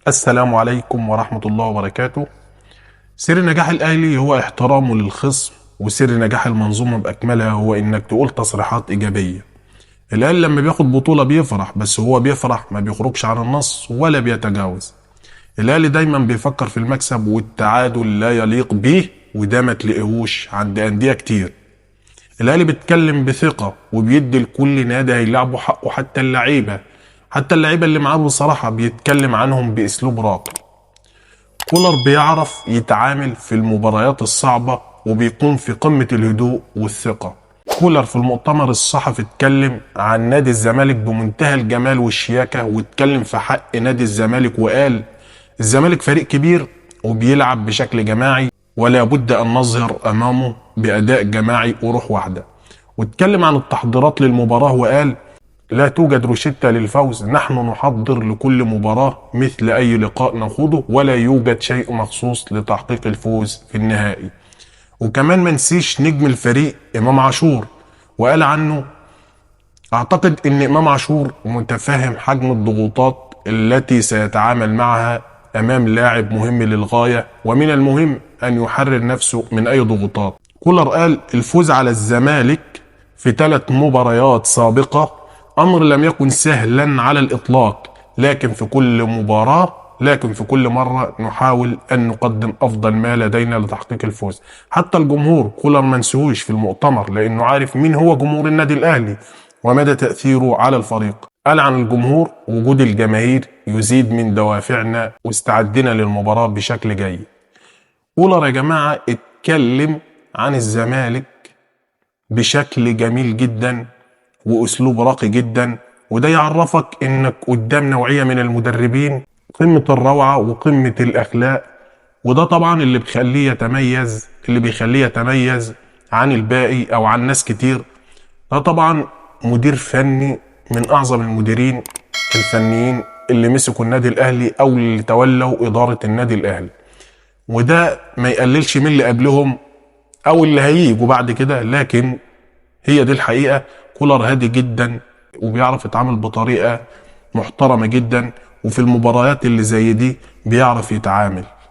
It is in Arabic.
السلام عليكم ورحمة الله وبركاته. سر نجاح الأهلي هو احترامه للخصم، وسر نجاح المنظومة بأكملها هو إنك تقول تصريحات إيجابية. الأهلي لما بياخد بطولة بيفرح، بس هو بيفرح ما بيخرجش عن النص ولا بيتجاوز. الأهلي دايما بيفكر في المكسب، والتعادل لا يليق بيه، وده ما تلاقيهوش عند أندية كتير. الأهلي بيتكلم بثقة وبيدي لكل نادي هيلعبوا حقه، حتى اللعيبة اللي معاه بصراحة بيتكلم عنهم بأسلوب راقي. كولر بيعرف يتعامل في المباريات الصعبة وبيكون في قمة الهدوء والثقة. كولر في المؤتمر الصحفي اتكلم عن نادي الزمالك بمنتهى الجمال والشياكة، واتكلم في حق نادي الزمالك وقال الزمالك فريق كبير وبيلعب بشكل جماعي، ولا بد أن نظهر أمامه بأداء جماعي وروح واحدة. واتكلم عن التحضيرات للمباراة وقال لا توجد روشتة للفوز، نحن نحضر لكل مباراة مثل أي لقاء نخوضه، ولا يوجد شيء مخصوص لتحقيق الفوز في النهائي. وكمان ما نسيش نجم الفريق إمام عاشور، وقال عنه أعتقد أن إمام عاشور متفهم حجم الضغوطات التي سيتعامل معها أمام لاعب مهم للغاية، ومن المهم أن يحرر نفسه من أي ضغوطات. كولر قال الفوز على الزمالك في 3 مباريات سابقة أمر لم يكن سهلا على الإطلاق، لكن في كل مرة نحاول أن نقدم أفضل ما لدينا لتحقيق الفوز. حتى الجمهور كولر منسوش في المؤتمر، لأنه عارف مين هو جمهور النادي الأهلي ومدى تأثيره على الفريق. قال عن الجمهور وجود الجماهير يزيد من دوافعنا واستعدنا للمباراة بشكل جيد. كولر يا جماعة اتكلم عن الزمالك بشكل جميل جدا واسلوب راقي جدا، وده يعرفك انك قدام نوعية من المدربين قمة الروعة وقمة الاخلاق، وده طبعا اللي بيخليه يتميز عن الباقي او عن ناس كتير. ده طبعا مدير فني من اعظم المديرين الفنيين اللي مسكوا النادي الاهلي او اللي تولوا ادارة النادي الاهلي، وده ما يقللش من اللي قبلهم او اللي هييجوا بعد كده، لكن هي دي الحقيقة. كولر هادي جدا وبيعرف يتعامل بطريقة محترمة جدا، وفي المباريات اللي زي دي بيعرف يتعامل.